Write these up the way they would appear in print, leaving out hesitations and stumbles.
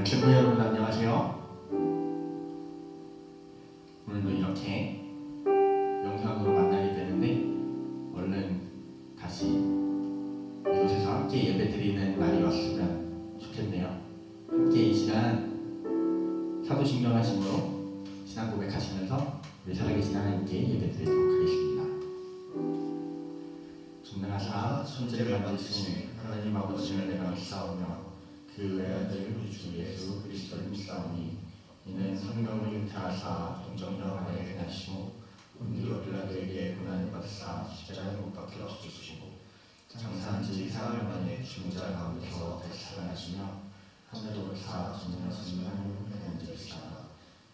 친구 여러분 안녕하세요. 오늘도 이렇게 영상으로 만나게 되는데 얼른 다시 이곳에서 함께 예배드리는 날이 왔으면 좋겠네요. 함께 이 시간 사도신경하심으로 신앙 고백하시면서 우리 살아계신 하나님께 예배드리도록 하겠습니다. 전능하사 천지를 만드신 하나님 아버지를 내가 믿사오며 그 외아들 우리 주 예수 그리스도를 믿사오니 이는 성령을 잉태하사 동정녀 마리아에게 나시고 본디오 빌라도에게 고난을 받으사 십자가에 못 박혀 죽으시고 장사한 지 4일 만에 죽은 자 가운데서 다시 살아나시며 하늘로 올라 전능하신 하나님의 앉으시다가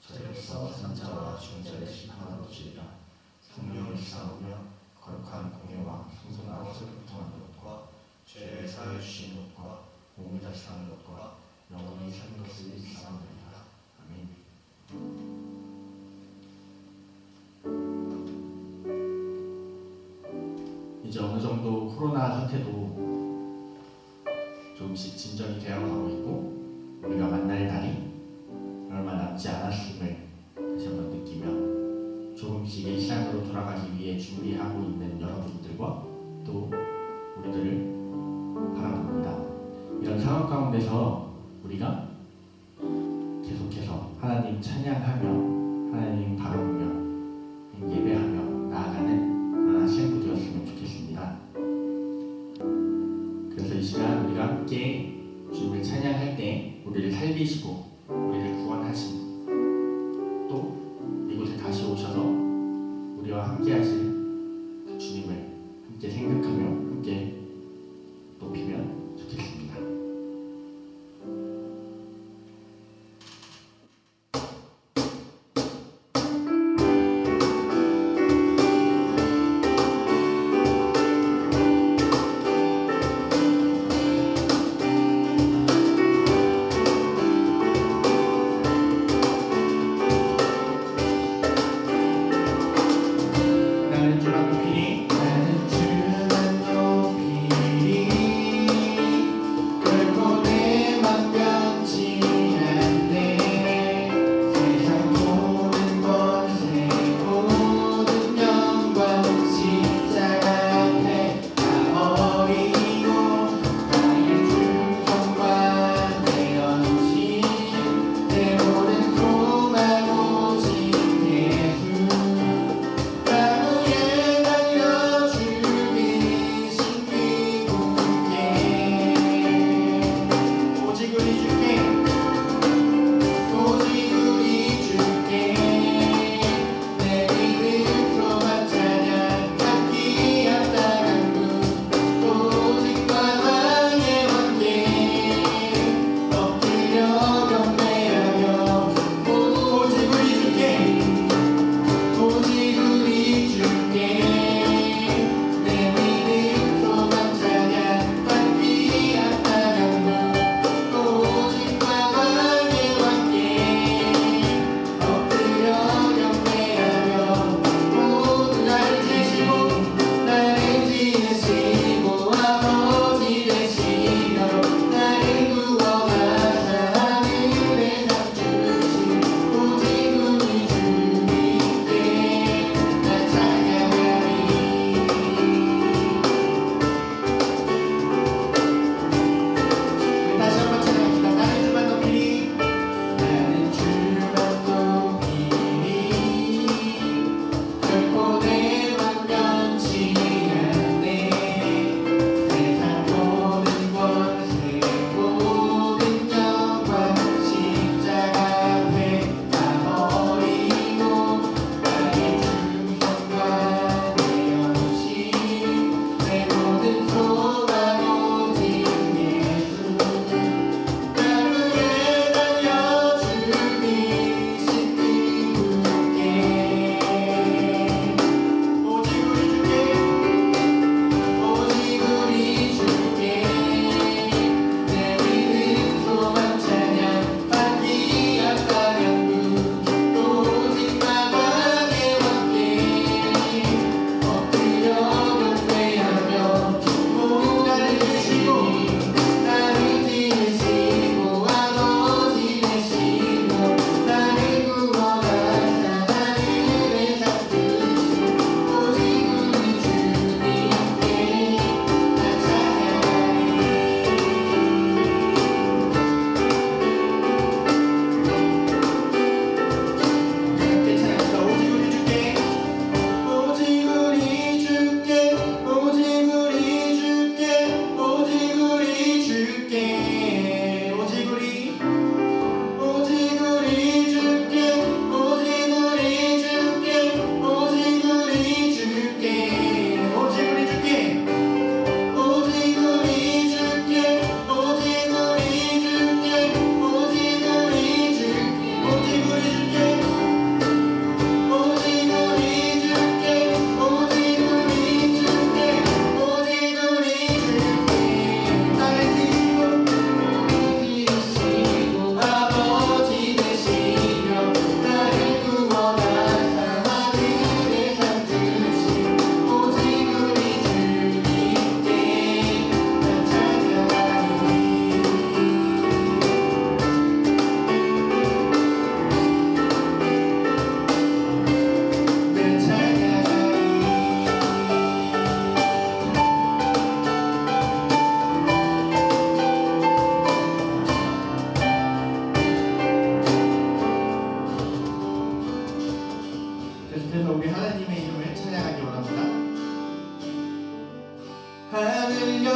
저리로서 산자와 죽은 자를 심판하러 오시리라. 성령을 믿사오며 거룩한 공예와 성소나 것을 교통하는 것과 죄를 사하여 주신 것과 몸을 다시 사는 것과 영원히 사는 것을 믿사옵나이다. 아멘. 이제 어느 정도 코로나 사태도 조금씩 진정이 되어가고 있고 우리가 만날 날이 얼마 남지 않았음을 다시 한번 느끼며 조금씩 일상으로 돌아가기 위해 준비하고 있는 여러분들과 또 우리들을 바라봅니다. 이런 상황 가운데서 우리가 계속해서 하나님 찬양하며 하나님 바라보며 예배하며 나아가는 그런 아침 되었으면 좋겠습니다. 그래서 이 시간 우리가 함께 주님을 찬양할 때 우리를 살리시고 우리를 구원하신 또 이곳에 다시 오셔서 우리와 함께 하실 그 주님을 함께 생각하며 함께 높이면 좋겠습니다.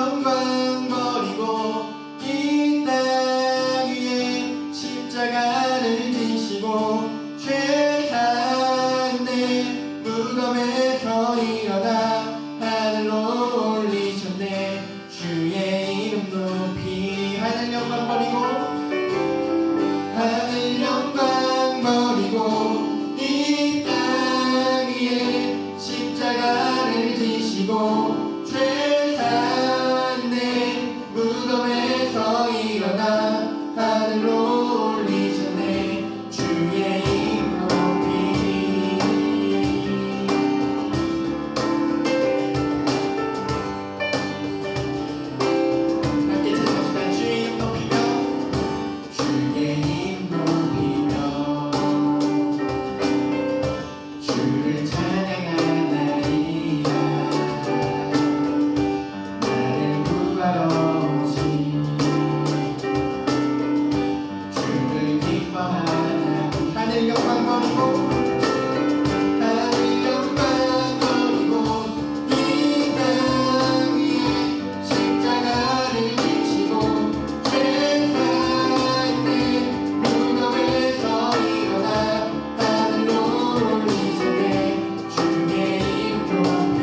영광 버리고 이 땅 위에 십자가를 지시고 죄사했네. 무덤에서 일어나 하늘로 올리셨네. 주의 이름 높이 하늘 영광 버리고 하늘 영광 버리고 이 땅 위에 십자가를 지시고 죄사했네. 무덤에서 일어나 하늘로 올리셨네. 주의 이름 높이 함께 찬송합시다. 주의 이름 높이며 주의 이름 높이며 주를 찬양하나이다. 나를 구하러 오신 주를 기뻐하나. 하늘 영광 버리고 하늘 영광 버리고 이 땅 위에 십자가를 지시고 죄사했네. 무덤에서 일어나 하늘로 올리셨네. 주의 이름 높이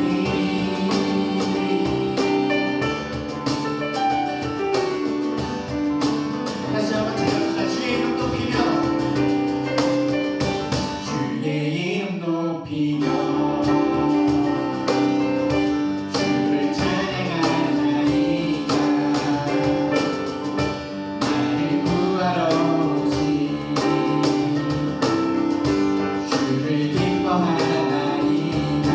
다시 한번 찬양합시다. 주의 이름 높이며 주의 이름 높이며 주를 찬양하나이다. 나를 구하러 오신 주를 기뻐하나이다.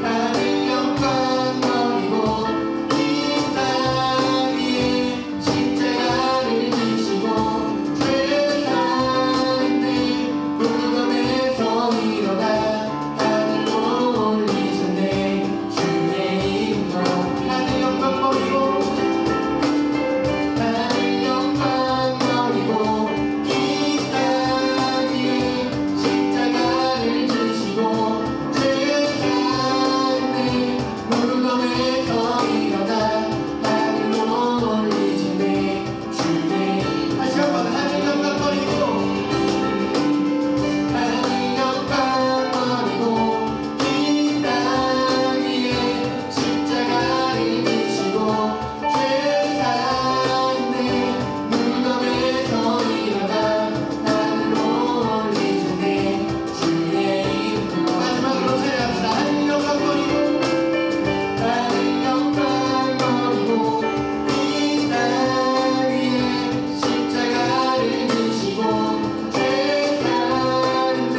하늘 영광 버리고 이 땅 위에 십자가를 지시고 죄사했네. 무덤에서 일어나 하늘로 올리셨네. 주의 이름 높이 하늘 영광 버리고 하늘 영광 버리고 이 땅 위에 십자가를 지시고 죄사했네. 무덤에서 일어나 하늘로 올리셨네. 주의 다시 한번 하늘 영광 버리고 하늘 영광 버리고 이 땅 위에 십자가를 지시고 죄사했네. 무덤에서 일어나 하늘로 올리셨네. 주의 이름 마지막으로 찬양합시다. 하늘 영광 버리고 하늘 영광 버리고 이 땅 위에 십자가를 지시고 죄사했네.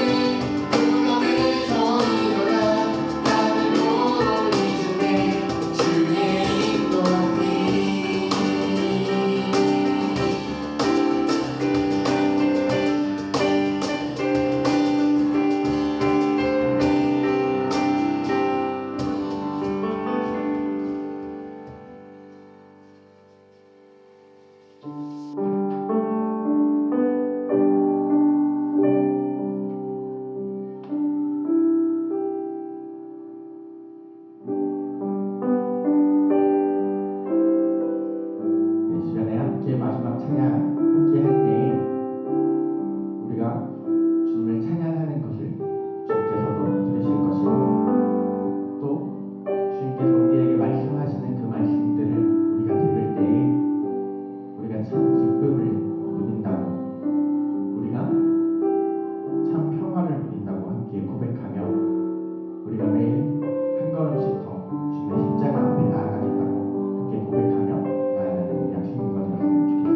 무덤에서 일어나 하늘로 올리셨네. 주의 이름 높이 이 시간에 함께 마지막 찬양 함께 할 때 우리가 주님을 찬양하는 것을 주님께서도 들으실 것이고 또 주님께서 우리에게 말씀하시는 그 말씀들을 우리가 들을 때 우리가 참 기쁨을 누린다고 우리가 참 평화를 누린다고 함께 고백하며 우리가 매일 한 걸음씩 더 주님의 십자가 앞에 나아가겠다고 함께 고백하며 나아가는 약속인 것이었으면 좋겠습니다.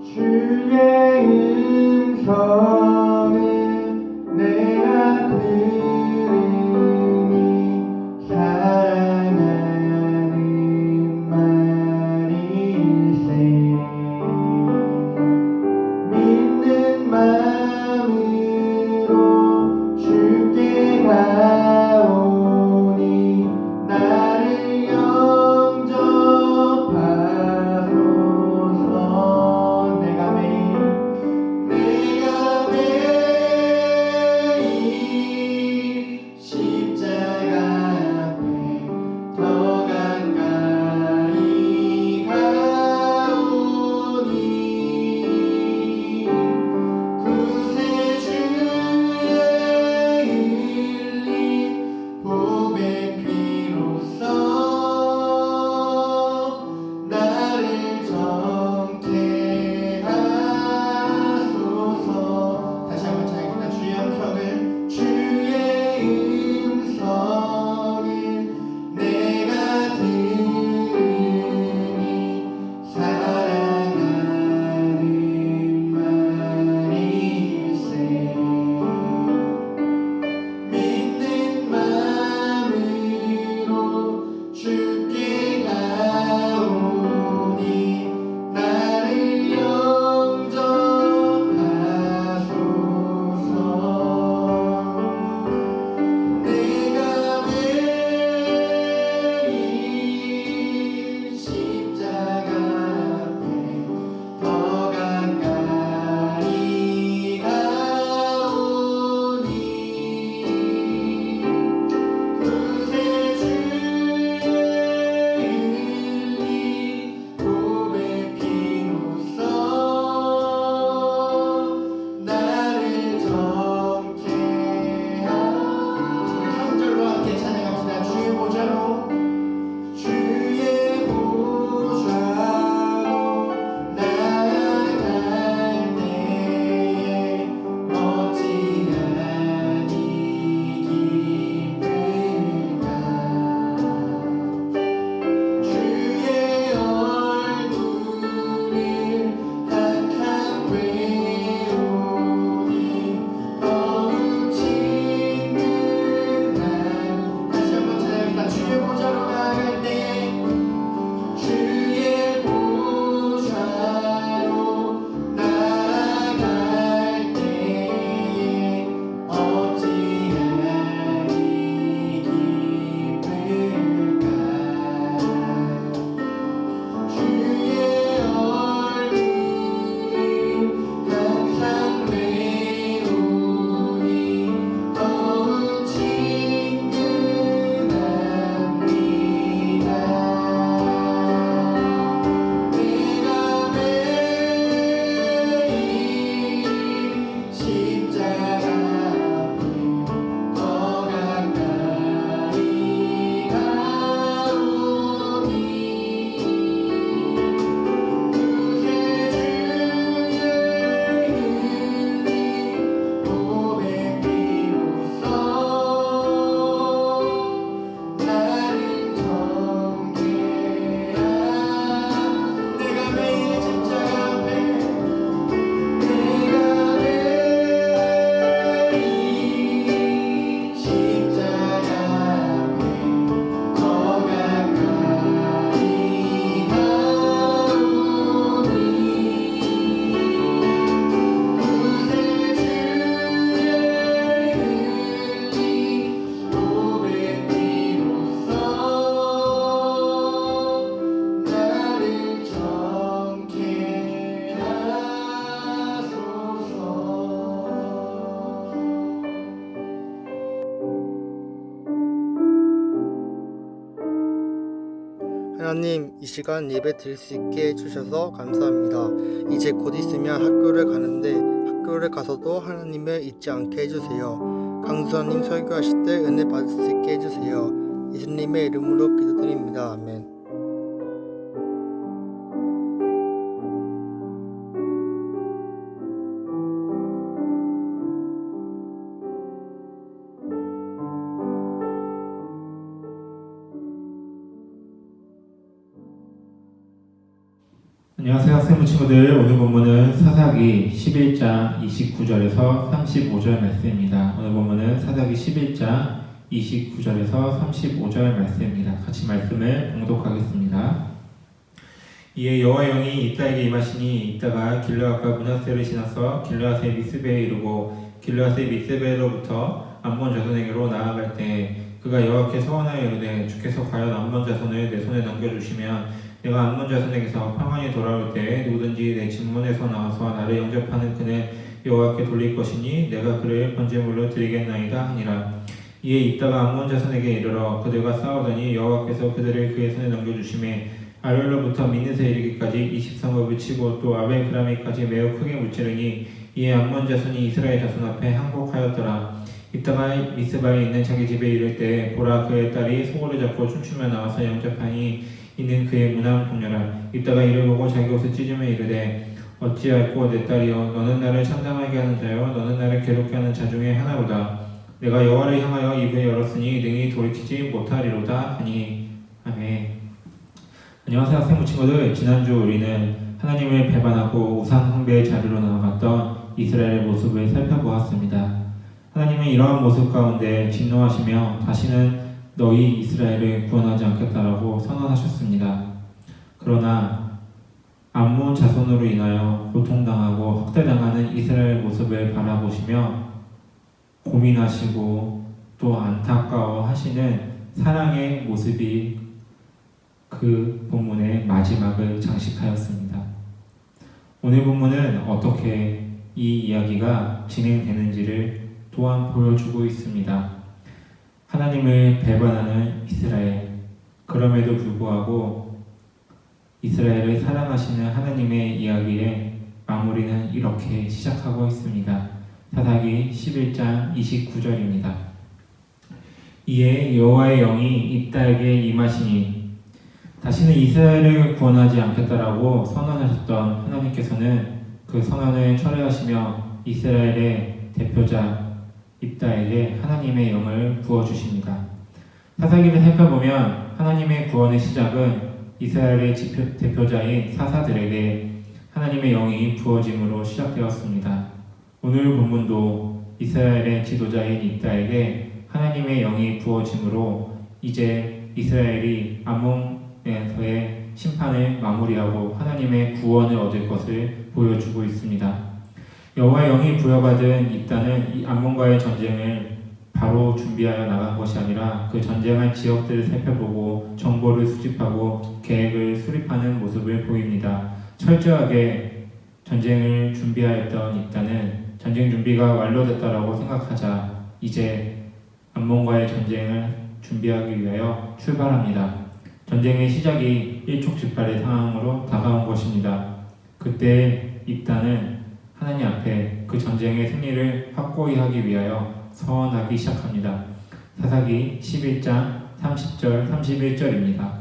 주의 음성은 내가 들으니 사랑하는 말일세. 믿는 마음으로 주께 가오니 나를 영접하소서. 내가 매일 하나님, 이 시간 예배 드릴 수 있게 해주셔서 감사합니다. 이제 곧 있으면 학교를 가는데 학교를 가서도 하나님을 잊지 않게 해주세요. 강수사님 설교하실 때 은혜 받을 수 있게 해주세요. 예수님의 이름으로 기도드립니다. 아멘. 안녕하세요 학생부 친구들. 오늘 본문은 사사기 11장 29절에서 35절 말씀입니다. 오늘 본문은 사사기 11장 29절에서 35절 말씀입니다. 같이 말씀을 봉독하겠습니다. 이에 여호와의 영이 이따에게 임하시니 이따가 길르앗과 므낫세를 지나서 길르앗의 미스베에 이르고 길르앗의 미스베로부터 암몬 자손에게로 나아갈 때 그가 여호와께 소원하여 이르되 주께서 과연 암몬 자손을 내 손에 넘겨주시면 내가 암몬 자손에게서 평안히 돌아올 때 누구든지 내 진문에서 나와서 나를 영접하는 그는 여호와께 돌릴 것이니 내가 그를 번제물로 드리겠나이다 하니라. 이에 이따가 암몬 자손에게 이르러 그들과 싸우더니 여호와께서 그들을 그의 손에 넘겨주심에 아벨로부터 미느세 이르기까지 20성읍을 치고 또 아벨그라미까지 매우 크게 무찌르니 이에 암몬 자손이 이스라엘 자손 앞에 항복하였더라. 이따가 미스바에 있는 자기 집에 이를 때 보라 그의 딸이 소고를 잡고 춤추며 나와서 영접하니 이는 그의 문화를 공녀라. 이따가 이를 보고 자기 옷을 찢으며 이르되 어찌할꼬 내 딸이여 너는 나를 참담하게 하는 자여 너는 나를 괴롭게 하는 자 중에 하나로다. 내가 여호와를 향하여 입을 열었으니 능히 돌이키지 못하리로다 하니. 아멘. 안녕하세요 학생부 친구들. 지난주 우리는 하나님을 배반하고 우상 숭배의 자리로 나아갔던 이스라엘의 모습을 살펴보았습니다. 하나님은 이러한 모습 가운데 진노하시며 다시는 너희 이스라엘을 구원하지 않겠다라고 선언하셨습니다. 그러나 암몬 자손으로 인하여 고통당하고 학대당하는 이스라엘 모습을 바라보시며 고민하시고 또 안타까워하시는 사랑의 모습이 그 본문의 마지막을 장식하였습니다. 오늘 본문은 어떻게 이 이야기가 진행되는지를 또한 보여주고 있습니다. 하나님을 배반하는 이스라엘, 그럼에도 불구하고 이스라엘을 사랑하시는 하나님의 이야기의 마무리는 이렇게 시작하고 있습니다. 사사기 11장 29절입니다. 이에 여호와의 영이 이따에게 임하시니 다시는 이스라엘을 구원하지 않겠다라고 선언하셨던 하나님께서는 그 선언을 철회하시며 이스라엘의 대표자 이따에게 하나님의 영을 부어주십니다. 사사기를 살펴보면 하나님의 구원의 시작은 이스라엘의 대표자인 사사들에게 하나님의 영이 부어짐으로 시작되었습니다. 오늘 본문도 이스라엘의 지도자인 이따에게 하나님의 영이 부어짐으로 이제 이스라엘이 암몬에서의 심판을 마무리하고 하나님의 구원을 얻을 것을 보여주고 있습니다. 여호와의 영이 부여받은 이따는 이 암몬과의 전쟁을 바로 준비하여 나간 것이 아니라 그 전쟁할 지역들을 살펴보고 정보를 수집하고 계획을 수립하는 모습을 보입니다. 철저하게 전쟁을 준비하였던 이따는 전쟁 준비가 완료됐다라고 생각하자 이제 암몬과의 전쟁을 준비하기 위하여 출발합니다. 전쟁의 시작이 일촉즉발의 상황으로 다가온 것입니다. 그때 이따는 하나님 앞에 그 전쟁의 승리를 확고히 하기 위하여 서원하기 시작합니다. 사사기 11장 30절 31절입니다.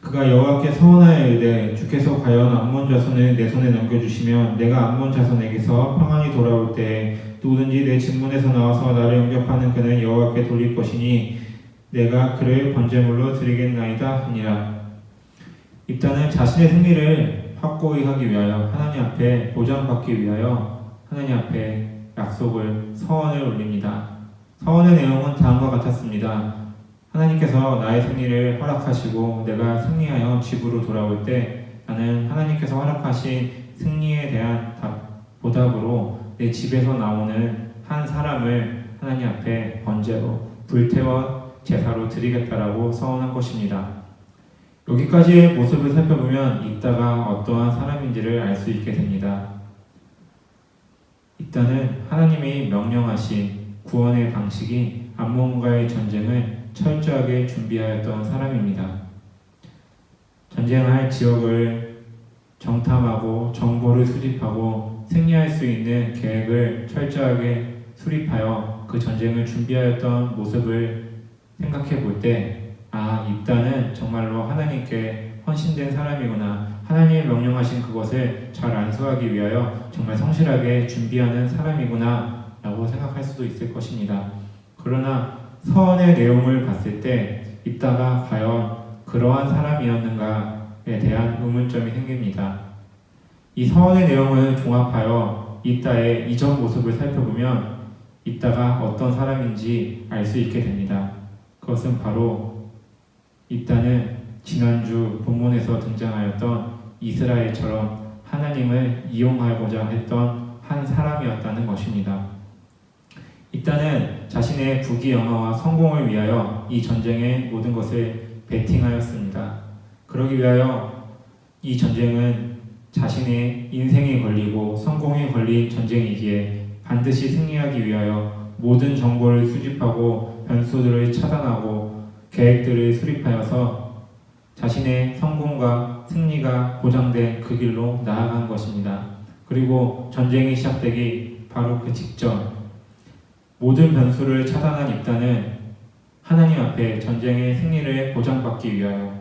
그가 여호와께 서원하여 이르되 주께서 과연 암몬 자손을 내 손에 넘겨주시면 내가 암몬 자손에게서 평안히 돌아올 때 누구든지 내 진문에서 나와서 나를 영접하는 그는 여호와께 돌릴 것이니 내가 그를 번제물로 드리겠나이다 하니라. 입다는 자신의 승리를 확고히 하기 위하여 하나님 앞에 보장받기 위하여 하나님 앞에 약속을 서원을 올립니다. 서원의 내용은 다음과 같았습니다. 하나님께서 나의 승리를 허락하시고 내가 승리하여 집으로 돌아올 때 나는 하나님께서 허락하신 승리에 대한 보답으로 내 집에서 나오는 한 사람을 하나님 앞에 번제로 불태워 제사로 드리겠다라고 서원한 것입니다. 여기까지의 모습을 살펴보면 이따가 어떠한 사람인지를 알 수 있게 됩니다. 이따는 하나님이 명령하신 구원의 방식이 암몬과의 전쟁을 철저하게 준비하였던 사람입니다. 전쟁할 지역을 정탐하고 정보를 수집하고 승리할 수 있는 계획을 철저하게 수립하여 그 전쟁을 준비하였던 모습을 생각해 볼 때, 입단은 정말로 하나님께 헌신된 사람이구나, 하나님이 명령하신 그것을 잘 안수하기 위하여 정말 성실하게 준비하는 사람이구나 라고 생각할 수도 있을 것입니다. 그러나 서원의 내용을 봤을 때 입다가 과연 그러한 사람이었는가에 대한 의문점이 생깁니다. 이 서원의 내용을 종합하여 입다의 이전 모습을 살펴보면 입다가 어떤 사람인지 알 수 있게 됩니다. 그것은 바로 입다는 지난주 본문에서 등장하였던 이스라엘처럼 하나님을 이용하고자 했던 한 사람이었다는 것입니다. 입다는 자신의 부귀영화와 성공을 위하여 이 전쟁의 모든 것을 베팅하였습니다. 그러기 위하여 이 전쟁은 자신의 인생이 걸리고 성공이 걸린 전쟁이기에 반드시 승리하기 위하여 모든 정보를 수집하고 변수들을 차단하고 계획들을 수립하여서 자신의 성공과 승리가 보장된 그 길로 나아간 것입니다. 그리고 전쟁이 시작되기 바로 그 직전 모든 변수를 차단한 입다는 하나님 앞에 전쟁의 승리를 보장받기 위하여,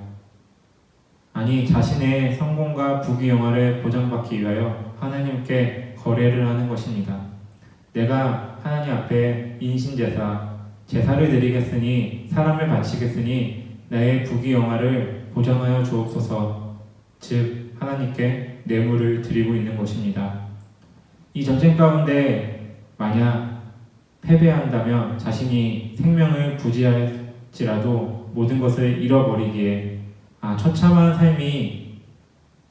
자신의 성공과 부귀영화를 보장받기 위하여 하나님께 거래를 하는 것입니다. 내가 하나님 앞에 인신제사, 제사를 드리겠으니 사람을 바치겠으니 나의 부귀영화를 보장하여 주옵소서, 즉 하나님께 뇌물을 드리고 있는 것입니다. 이 전쟁 가운데 만약 패배한다면 자신이 생명을 부지할지라도 모든 것을 잃어버리기에 처참한 삶이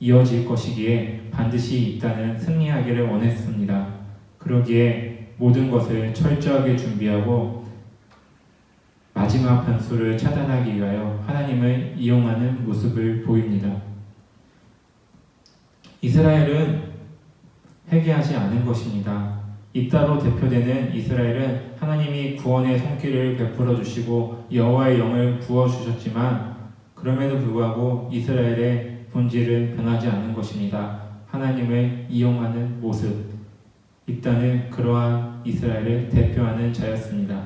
이어질 것이기에 반드시 입다는 승리하기를 원했습니다. 그러기에 모든 것을 철저하게 준비하고 마지막 변수를 차단하기 위하여 하나님을 이용하는 모습을 보입니다. 이스라엘은 회개하지 않은 것입니다. 입다로 대표되는 이스라엘은 하나님이 구원의 손길을 베풀어 주시고 여호와의 영을 부어 주셨지만 그럼에도 불구하고 이스라엘의 본질은 변하지 않은 것입니다. 하나님을 이용하는 모습. 입다는 그러한 이스라엘을 대표하는 자였습니다.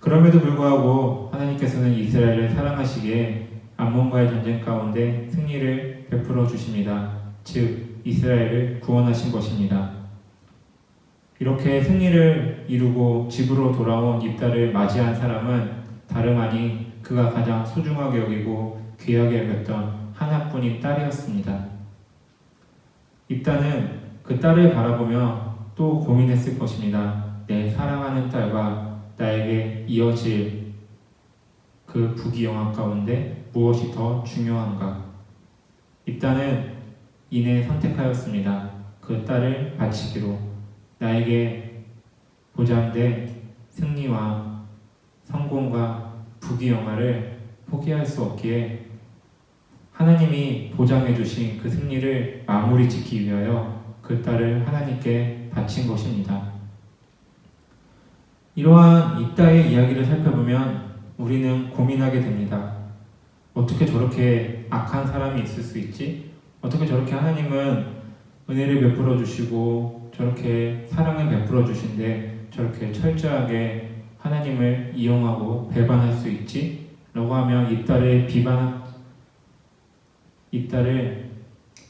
그럼에도 불구하고 하나님께서는 이스라엘을 사랑하시기에 암몬과의 전쟁 가운데 승리를 베풀어 주십니다. 즉 이스라엘을 구원하신 것입니다. 이렇게 승리를 이루고 집으로 돌아온 입다를 맞이한 사람은 다름 아닌 그가 가장 소중하게 여기고 귀하게 여겼던 하나뿐인 딸이었습니다. 입다는 그 딸을 바라보며 또 고민했을 것입니다. 내 사랑하는 딸과 나에게 이어질 그 부귀영화 가운데 무엇이 더 중요한가? 입다는 이내 선택하였습니다. 그 딸을 바치기로. 나에게 보장된 승리와 성공과 부귀영화를 포기할 수 없기에 하나님이 보장해 주신 그 승리를 마무리 짓기 위하여 그 딸을 하나님께 바친 것입니다. 이러한 입다의 이야기를 살펴보면 우리는 고민하게 됩니다. 어떻게 저렇게 악한 사람이 있을 수 있지? 어떻게 저렇게 하나님은 은혜를 베풀어 주시고 저렇게 사랑을 베풀어 주신데 저렇게 철저하게 하나님을 이용하고 배반할 수 있지? 라고 하며 입다를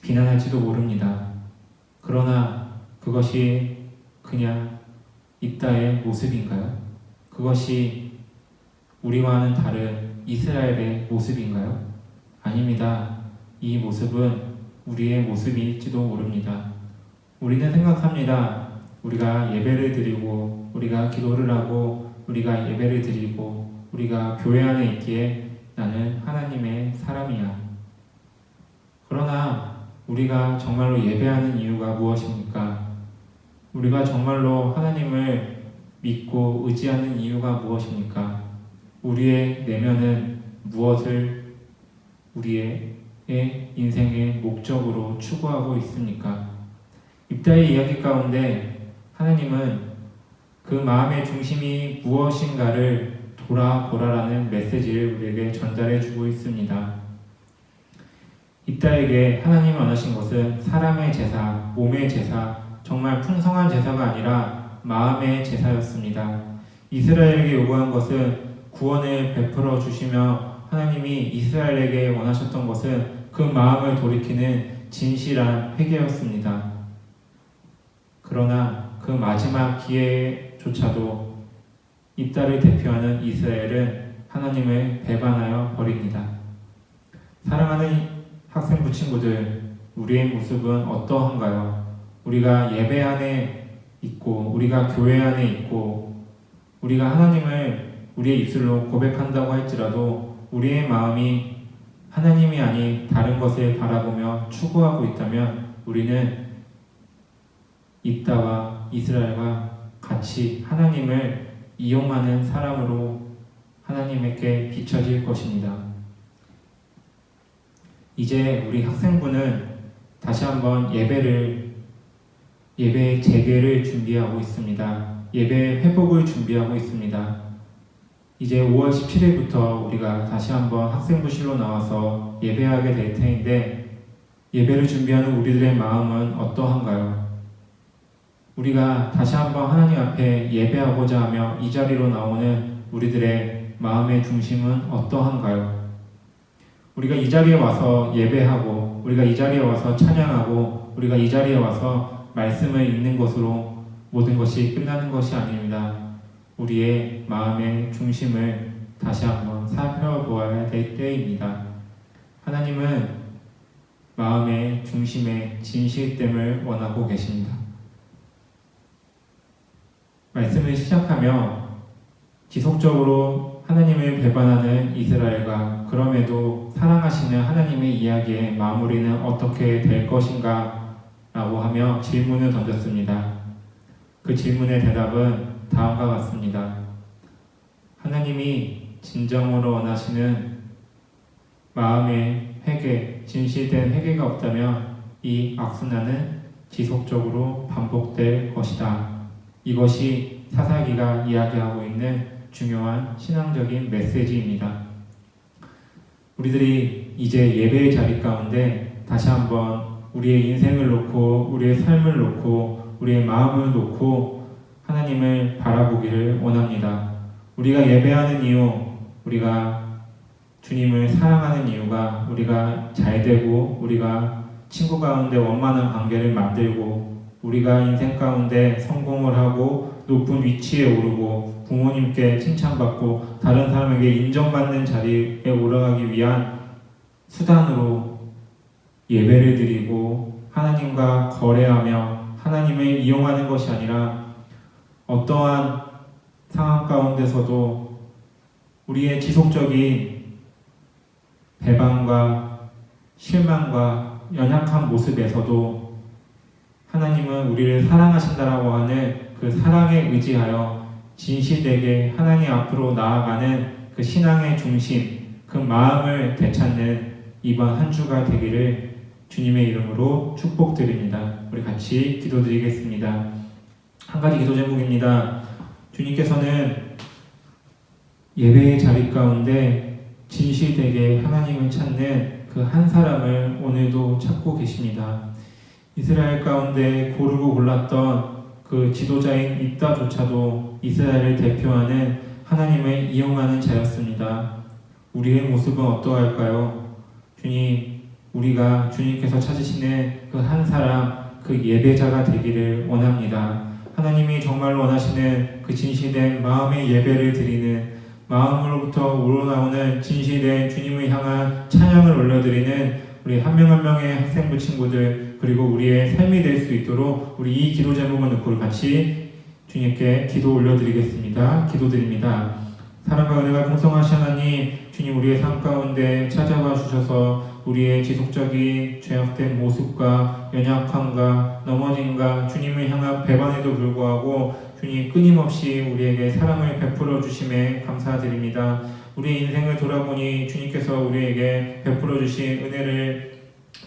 비난할지도 모릅니다. 그러나 그것이 그냥 입다의 모습인가요? 그것이 우리와는 다른 이스라엘의 모습인가요? 아닙니다. 이 모습은 우리의 모습일지도 모릅니다. 우리는 생각합니다. 우리가 예배를 드리고 우리가 기도를 하고 우리가 예배를 드리고 우리가 교회 안에 있기에 나는 하나님의 사람이야. 그러나 우리가 정말로 예배하는 이유가 무엇입니까? 우리가 정말로 하나님을 믿고 의지하는 이유가 무엇입니까? 우리의 내면은 무엇을 우리의 인생의 목적으로 추구하고 있습니까? 입다의 이야기 가운데 하나님은 그 마음의 중심이 무엇인가를 돌아보라라는 메시지를 우리에게 전달해 주고 있습니다. 입다에게 하나님이 원하신 것은 사람의 제사, 몸의 제사, 정말 풍성한 제사가 아니라 마음의 제사였습니다. 이스라엘에게 요구한 것은 구원을 베풀어 주시며 하나님이 이스라엘에게 원하셨던 것은 그 마음을 돌이키는 진실한 회개였습니다. 그러나 그 마지막 기회조차도 입다를 대표하는 이스라엘은 하나님을 배반하여 버립니다. 사랑하는 학생부 친구들, 우리의 모습은 어떠한가요? 우리가 예배 안에 있고, 우리가 교회 안에 있고, 우리가 하나님을 우리의 입술로 고백한다고 할지라도 우리의 마음이 하나님이 아닌 다른 것을 바라보며 추구하고 있다면 우리는 입다와 이스라엘과 같이 하나님을 이용하는 사람으로 하나님께 비춰질 것입니다. 이제 우리 학생부는 다시 한번 예배의 재개를 준비하고 있습니다. 예배 회복을 준비하고 있습니다. 이제 5월 17일부터 우리가 다시 한번 학생부실로 나와서 예배하게 될 텐데 예배를 준비하는 우리들의 마음은 어떠한가요? 우리가 다시 한번 하나님 앞에 예배하고자 하며 이 자리로 나오는 우리들의 마음의 중심은 어떠한가요? 우리가 이 자리에 와서 예배하고 우리가 이 자리에 와서 찬양하고 우리가 이 자리에 와서 말씀을 읽는 것으로 모든 것이 끝나는 것이 아닙니다. 우리의 마음의 중심을 다시 한번 살펴보아야 될 때입니다. 하나님은 마음의 중심의 진실됨을 원하고 계십니다. 말씀을 시작하며 지속적으로 하나님을 배반하는 이스라엘과 그럼에도 사랑하시는 하나님의 이야기의 마무리는 어떻게 될 것인가 라고 하며 질문을 던졌습니다. 그 질문의 대답은 다음과 같습니다. 하나님이 진정으로 원하시는 마음의 회개, 진실된 회개가 없다면 이 악순환은 지속적으로 반복될 것이다. 이것이 사사기가 이야기하고 있는 중요한 신앙적인 메시지입니다. 우리들이 이제 예배의 자리 가운데 다시 한번 우리의 인생을 놓고 우리의 삶을 놓고 우리의 마음을 놓고 하나님을 바라보기를 원합니다. 우리가 예배하는 이유, 우리가 주님을 사랑하는 이유가 우리가 잘되고 우리가 친구 가운데 원만한 관계를 만들고 우리가 인생 가운데 성공을 하고 높은 위치에 오르고 부모님께 칭찬받고 다른 사람에게 인정받는 자리에 올라가기 위한 수단으로 예배를 드리고 하나님과 거래하며 하나님을 이용하는 것이 아니라 어떠한 상황 가운데서도 우리의 지속적인 배반과 실망과 연약한 모습에서도 하나님은 우리를 사랑하신다라고 하는 그 사랑에 의지하여 진실되게 하나님 앞으로 나아가는 그 신앙의 중심, 그 마음을 되찾는 이번 한 주가 되기를 주님의 이름으로 축복드립니다. 우리 같이 기도드리겠습니다. 한 가지 기도 제목입니다. 주님께서는 예배의 자리 가운데 진실되게 하나님을 찾는 그 한 사람을 오늘도 찾고 계십니다. 이스라엘 가운데 고르고 골랐던 그 지도자인 입다조차도 이스라엘을 대표하는 하나님을 이용하는 자였습니다. 우리의 모습은 어떠할까요? 주님, 우리가 주님께서 찾으시는 그 한 사람, 그 예배자가 되기를 원합니다. 하나님이 정말로 원하시는 그 진실된 마음의 예배를 드리는 마음으로부터 우러나오는 진실된 주님을 향한 찬양을 올려드리는 우리 한 명 한 명의 학생부 친구들 그리고 우리의 삶이 될 수 있도록 우리 이 기도 제목을 놓고 같이 주님께 기도 올려드리겠습니다. 기도드립니다. 사랑과 은혜가 풍성하신 하나님, 주님 우리의 삶 가운데 찾아와 주셔서 우리의 지속적인 죄악된 모습과 연약함과 넘어짐과 주님을 향한 배반에도 불구하고 주님 끊임없이 우리에게 사랑을 베풀어 주심에 감사드립니다. 우리의 인생을 돌아보니 주님께서 우리에게 베풀어 주신 은혜를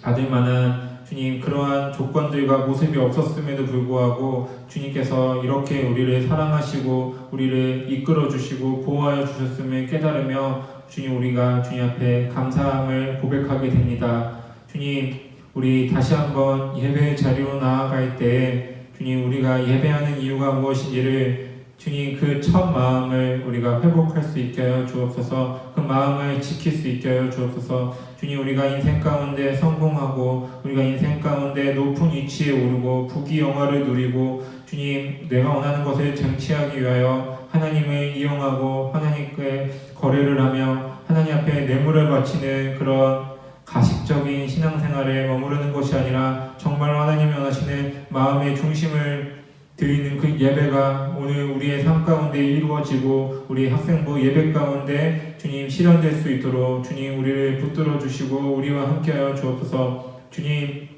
받을 만한 주님 그러한 조건들과 모습이 없었음에도 불구하고 주님께서 이렇게 우리를 사랑하시고 우리를 이끌어 주시고 보호하여 주셨음을 깨달으며 주님 우리가 주님 앞에 감사함을 고백하게 됩니다. 주님, 우리 다시 한번 예배 자리로 나아갈 때 주님, 우리가 예배하는 이유가 무엇인지를 주님, 그 첫 마음을 우리가 회복할 수 있게 하여 주옵소서. 그 마음을 지킬 수 있게 하여 주옵소서. 주님, 우리가 인생 가운데 성공하고 우리가 인생 가운데 높은 위치에 오르고 부귀 영화를 누리고 주님, 내가 원하는 것을 쟁취하기 위하여 하나님을 이용하고 하나님께 거래를 하며 하나님 앞에 뇌물을 바치는 그런 가식적인 신앙생활에 머무르는 것이 아니라 정말로 하나님이 원하시는 마음의 중심을 드리는 그 예배가 오늘 우리의 삶 가운데 이루어지고 우리 학생부 예배 가운데 주님 실현될 수 있도록 주님 우리를 붙들어 주시고 우리와 함께하여 주옵소서. 주님,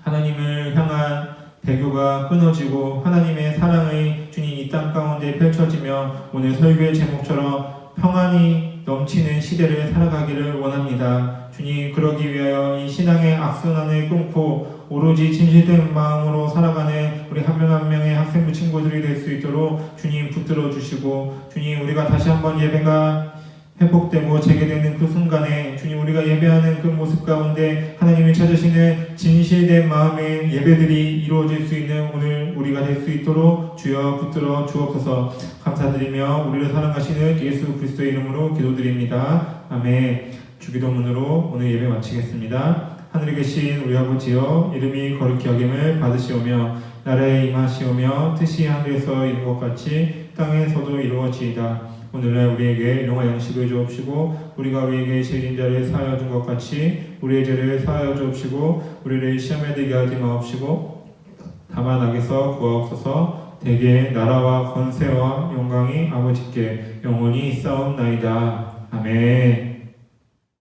하나님을 향한 배교가 끊어지고 하나님의 사랑의 주님 이 땅 가운데 펼쳐지며 오늘 설교의 제목처럼 평안이 넘치는 시대를 살아가기를 원합니다. 주님, 그러기 위하여 이 신앙의 악순환을 끊고 오로지 진실된 마음으로 살아가는 우리 한 명 한 명의 학생부 친구들이 될 수 있도록 주님 붙들어 주시고 주님, 우리가 다시 한번 예배가 회복되고 재개되는 그 순간에 주님, 우리가 예배하는 그 모습 가운데 하나님이 찾으시는 진실된 마음의 예배들이 이루어질 수 있는 오늘 우리가 될 수 있도록 주여 붙들어 주옵소서. 감사드리며 우리를 사랑하시는 예수 그리스도의 이름으로 기도드립니다. 아멘. 주기도문으로 오늘 예배 마치겠습니다. 하늘에 계신 우리 아버지여, 이름이 거룩히 여김을 받으시오며 나라에 임하시오며 뜻이 하늘에서 이룬 것 같이 땅에서도 이루어지이다. 오늘날 우리에게 일용할 양식을 주옵시고 우리가 우리에게 죄진 자를 사하여 준 것 같이 우리의 죄를 사하여 주옵시고 우리를 시험에 들게 하지 마옵시고 다만 악에서 구하옵소서. 대개 나라와 권세와 영광이 아버지께 영원히 있사옵나이다. 아멘.